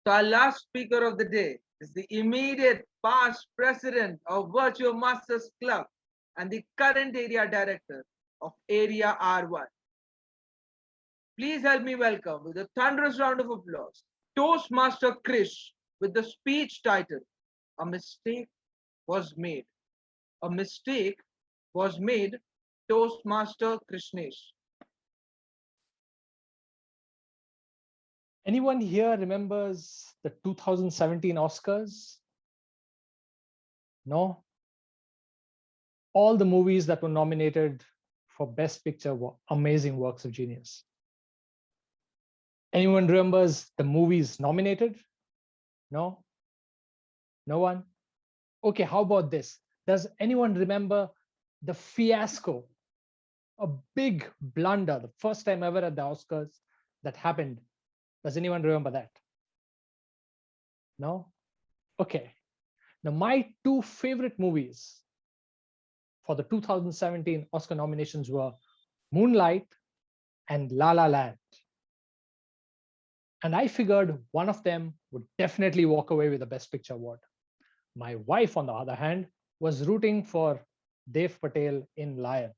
So our last speaker of the day is the immediate past president of Virtual Masters Club and the current area director of Area R1. Please help me welcome with a thunderous round of applause Toastmaster Krish with the speech title A Mistake Was Made. A Mistake Was Made, Toastmaster Krishnesh. Anyone here remembers the 2017 Oscars? No? All the movies that were nominated for Best Picture were amazing works of genius. Anyone remembers the movies nominated? No? No one? Okay, how about this? Does anyone remember the fiasco, a big blunder, the first time ever at the Oscars that happened? Does anyone remember that? No? Okay. Now, my two favorite movies for the 2017 Oscar nominations were Moonlight and La La Land. And I figured one of them would definitely walk away with the Best Picture award. My wife, on the other hand, was rooting for Dev Patel in Lion.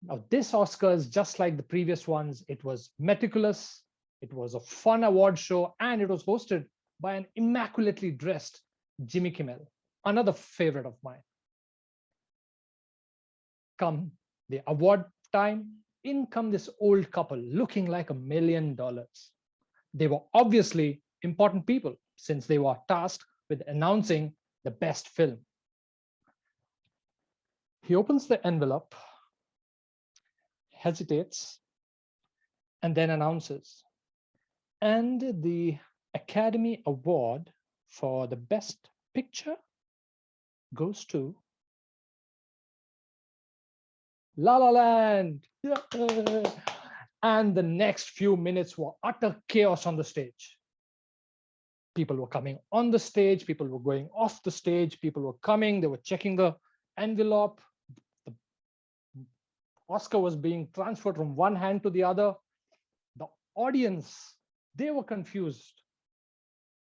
Now, this Oscars, just like the previous ones, it was meticulous, it was a fun award show, and it was hosted by an immaculately dressed Jimmy Kimmel, another favorite of mine. Come the award time, in come this old couple looking like $1 million. They were obviously important people since they were tasked with announcing the best film. He opens the envelope, hesitates, and then announces, and the Academy Award for the Best Picture goes to La La Land. Yeah. And the next few minutes were utter chaos on the stage. People were coming on the stage, people were going off the stage, people were coming, they were checking the envelope. The Oscar was being transferred from one hand to the other. The audience, they were confused.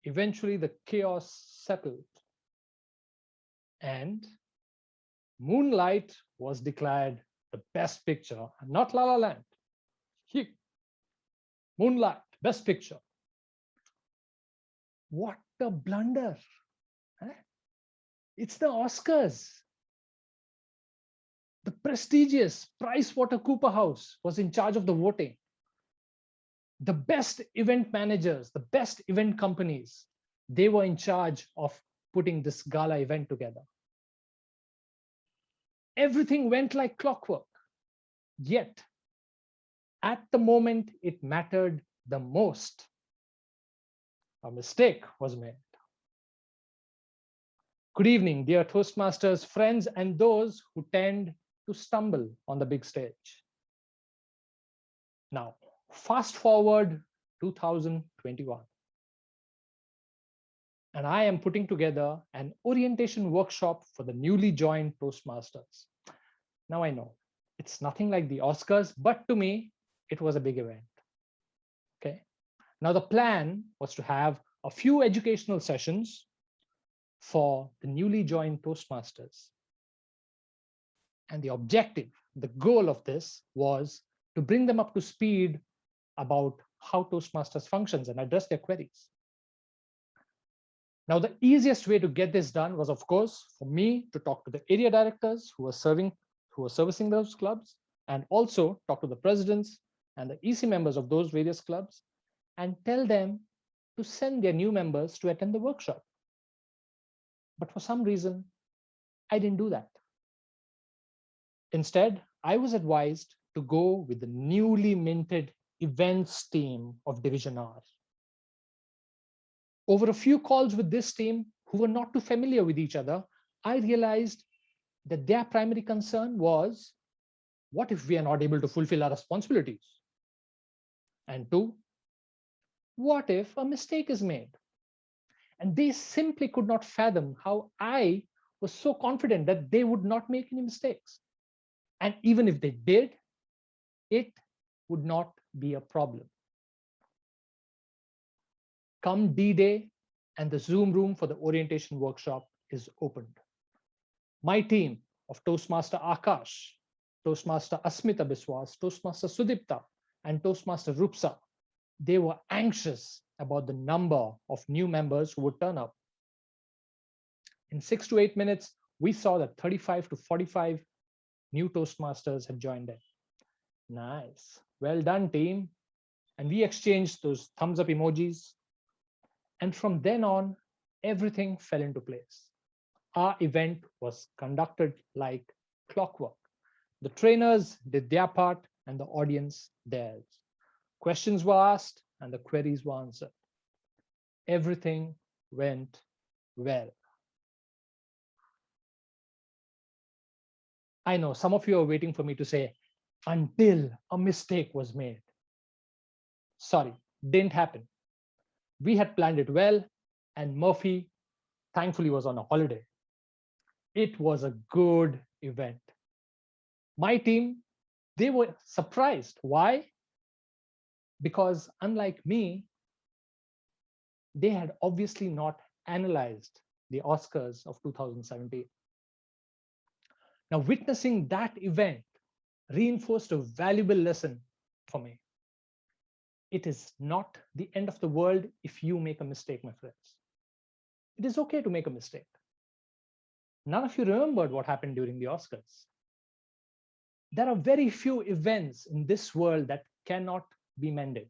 Eventually, the chaos settled. And Moonlight was declared the best picture, not La La Land. Moonlight, best picture. What a blunder. It's the Oscars. The prestigious PricewaterhouseCoopers was in charge of the voting. The best event managers, the best event companies, they were in charge of putting this gala event together. Everything went like clockwork. Yet, at the moment it mattered the most, a mistake was made. Good evening, dear Toastmasters, friends, and those who tend to stumble on the big stage. Now, fast forward 2021. And I am putting together an orientation workshop for the newly joined Toastmasters. Now I know it's nothing like the Oscars, but to me, it was a big event. Okay. Now the plan was to have a few educational sessions for the newly joined Toastmasters. And the objective, the goal of this was to bring them up to speed about how Toastmasters functions and address their queries. Now, the easiest way to get this done was, of course, for me to talk to the area directors who were servicing those clubs, and also talk to the presidents and the EC members of those various clubs and tell them to send their new members to attend the workshop. But for some reason, I didn't do that. Instead, I was advised to go with the newly minted events team of Division R. Over a few calls with this team, who were not too familiar with each other, I realized that their primary concern was, what if we are not able to fulfill our responsibilities? And two, what if a mistake is made? And they simply could not fathom how I was so confident that they would not make any mistakes. And even if they did, it would not be a problem. Come D-Day, and the Zoom room for the orientation workshop is opened. My team of Toastmaster Akash, Toastmaster Asmita Biswas, Toastmaster Sudipta, and Toastmaster Rupsa, they were anxious about the number of new members who would turn up. In 6 to 8 minutes, we saw that 35 to 45 new Toastmasters had joined in. Nice. Well done, team. And we exchanged those thumbs up emojis. And from then on, everything fell into place. Our event was conducted like clockwork. The trainers did their part and the audience theirs. Questions were asked and the queries were answered. Everything went well. I know some of you are waiting for me to say, until a mistake was made. Sorry, didn't happen. We had planned it well, and Murphy thankfully was on a holiday. It was a good event. My team, they were surprised. Why? Because unlike me, they had obviously not analyzed the Oscars of 2017. Now, witnessing that event reinforced a valuable lesson for me. It is not the end of the world if you make a mistake, my friends. It is okay to make a mistake. None of you remembered what happened during the Oscars. There are very few events in this world that cannot be mended.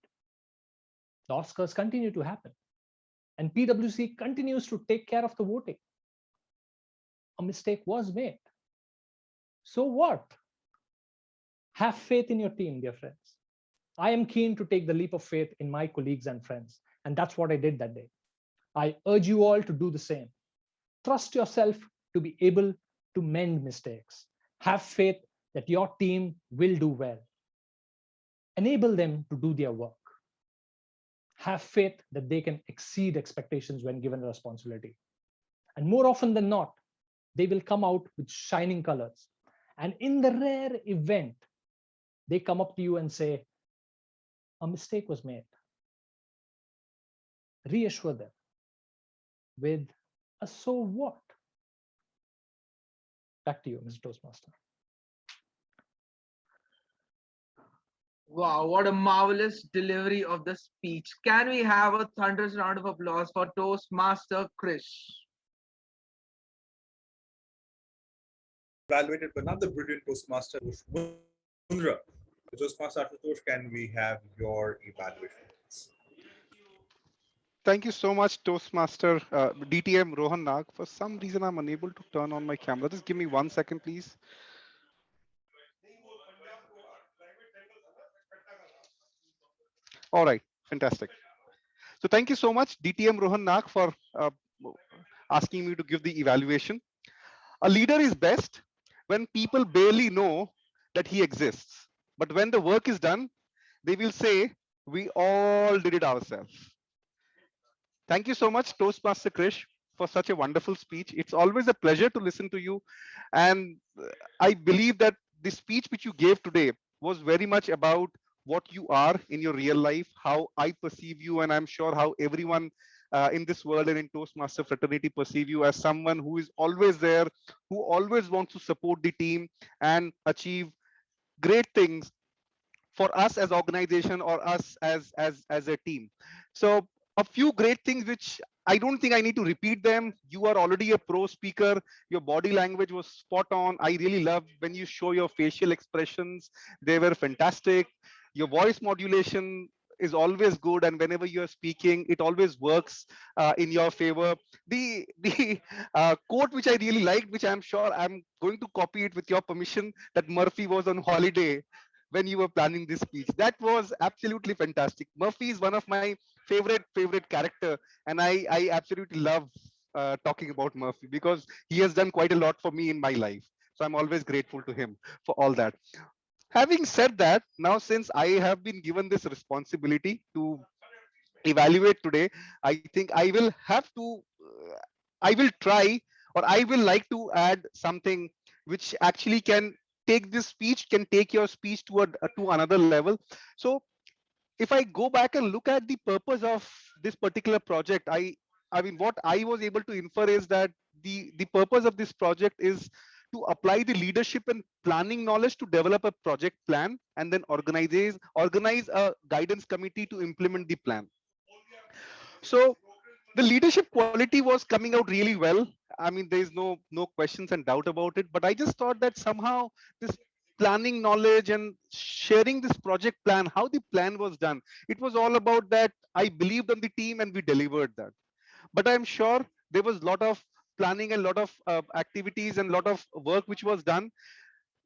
The Oscars continue to happen, and PwC continues to take care of the voting. A mistake was made. So what? Have faith in your team, dear friends. I am keen to take the leap of faith in my colleagues and friends, and that's what I did that day. I urge you all to do the same. Trust yourself to be able to mend mistakes. Have faith that your team will do well. Enable them to do their work. Have faith that they can exceed expectations when given a responsibility. And more often than not, they will come out with shining colors. And in the rare event, they come up to you and say, a mistake was made. Reassure them with a so what? Back to you, Mr. Toastmaster. Wow, what a marvelous delivery of the speech. Can we have a thunderous round of applause for Toastmaster Krish? Evaluated by another brilliant Toastmaster, Mundra. Toastmaster Ashutosh, can we have your evaluation? Thank you so much, Toastmaster DTM Rohan Nag. For some reason, I'm unable to turn on my camera. Just give me 1 second, please. All right, fantastic. So thank you so much, DTM Rohan Nag, for asking me to give the evaluation. A leader is best when people barely know that he exists. But when the work is done, they will say, we all did it ourselves. Thank you so much, Toastmaster Krish, for such a wonderful speech. It's always a pleasure to listen to you. And I believe that the speech which you gave today was very much about what you are in your real life, how I perceive you, and I'm sure how everyone in this world and in Toastmaster fraternity perceive you as someone who is always there, who always wants to support the team and achieve great things for us as organization or us as a team. So a few great things which I don't think I need to repeat them. You are already a pro speaker. Your body language was spot on. I really loved when you show your facial expressions. They were fantastic. Your voice modulation is always good, and whenever you're speaking, it always works in your favor. The quote which I really liked, which I'm sure I'm going to copy it with your permission, that Murphy was on holiday when you were planning this speech. That was absolutely fantastic. Murphy is one of my favorite character, and I absolutely love talking about Murphy because he has done quite a lot for me in my life. So I'm always grateful to him for all that. Having said that, now since I have been given this responsibility to evaluate today, I think I will have to, I will try, or I will like to add something which actually can take this speech, can take your speech to another level. So if I go back and look at the purpose of this particular project, I mean, what I was able to infer is that the purpose of this project is to apply the leadership and planning knowledge to develop a project plan and then organize a guidance committee to implement the plan. So the leadership quality was coming out really well. I mean, there is no questions and doubt about it. But I just thought that somehow this planning knowledge and sharing this project plan, how the plan was done, it was all about that. I believed on the team and we delivered that. But I'm sure there was a lot of planning and a lot of activities and a lot of work which was done,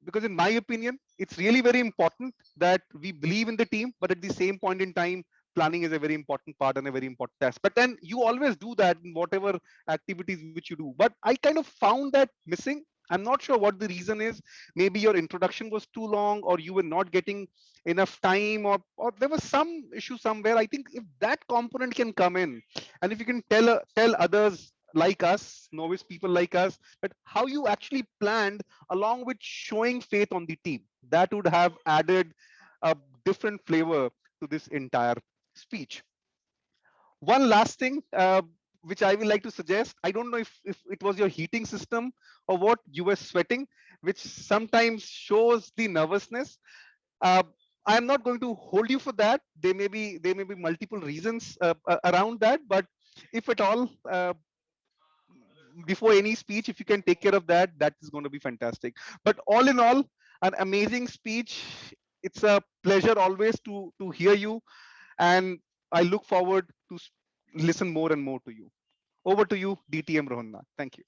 because in my opinion it's really very important that we believe in the team, but at the same point in time planning is a very important part and a very important task. But then you always do that in whatever activities which you do, but I kind of found that missing. I'm not sure what the reason is. Maybe your introduction was too long, or you were not getting enough time, or there was some issue somewhere. I think if that component can come in, and if you can tell others like us, novice people like us, that how you actually planned along with showing faith on the team, that would have added a different flavor to this entire speech. One last thing which I will like to suggest. I don't know if it was your heating system or what, you were sweating, which sometimes shows the nervousness. uh, I am not going to hold you for that. There may be multiple reasons around that, but if at all, before any speech, if you can take care of that, that is going to be fantastic. But all in all, an amazing speech. It's a pleasure always to hear you, and I look forward to listen more and more to you. Over to you, DTM Rohanna. Thank you.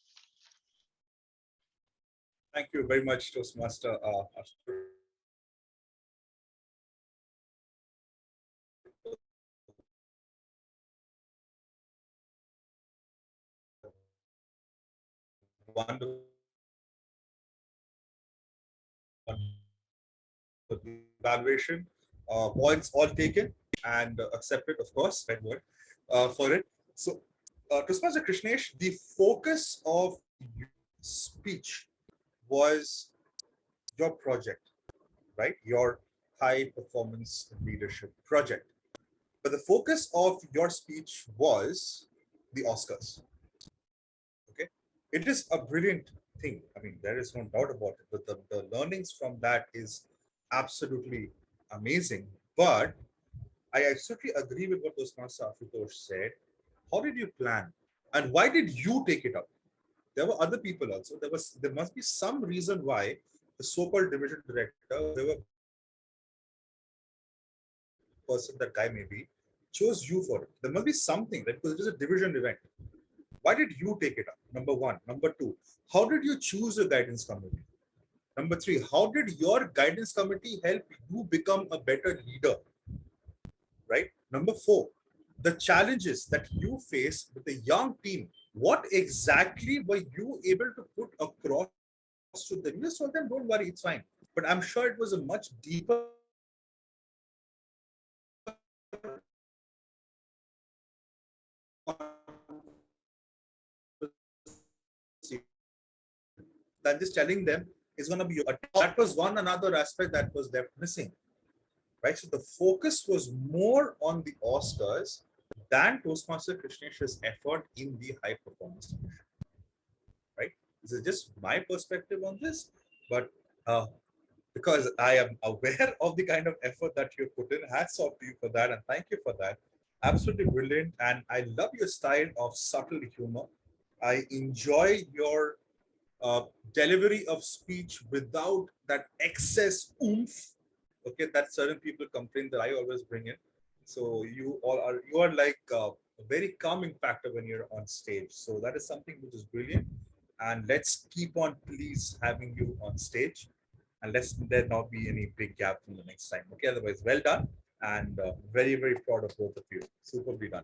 Thank you very much, Toastmaster. Wonderful evaluation. Points all taken and accepted, of course, right word for it. So, Toastmaster Krishnesh, the focus of your speech was your project, right? Your high performance leadership project. But the focus of your speech was the Oscars. Okay. It is a brilliant thing. I mean, there is no doubt about it. But the learnings from that is absolutely amazing. But I absolutely agree with what Toastmaster Ashutosh said. How did you plan? And why did you take it up? There were other people also. There must be some reason why the so-called division director, there were person that guy maybe chose you for it. There must be something, right? Because it is a division event. Why did you take it up? Number one. Number two, how did you choose a guidance committee? Number three, how did your guidance committee help you become a better leader? Right? Number four, the challenges that you face with the young team. What exactly were you able to put across to them? You just told them, don't worry, it's fine. But I'm sure it was a much deeper than just telling them is going to be that was one another aspect that was left missing, right? So the focus was more on the Oscars than Toastmaster Krishnesh's effort in the high performance division, right? This is just my perspective on this, but because I am aware of the kind of effort that you put in, hats off to you for that, and thank you for that. Absolutely brilliant, and I love your style of subtle humor. I enjoy your delivery of speech without that excess oomph. Okay, that certain people complain that I always bring in. So you are like a very calming factor when you're on stage. So that is something which is brilliant. And let's keep on please having you on stage. And let's there not be any big gap from the next time. Okay, otherwise, well done and very, very proud of both of you. Superbly done.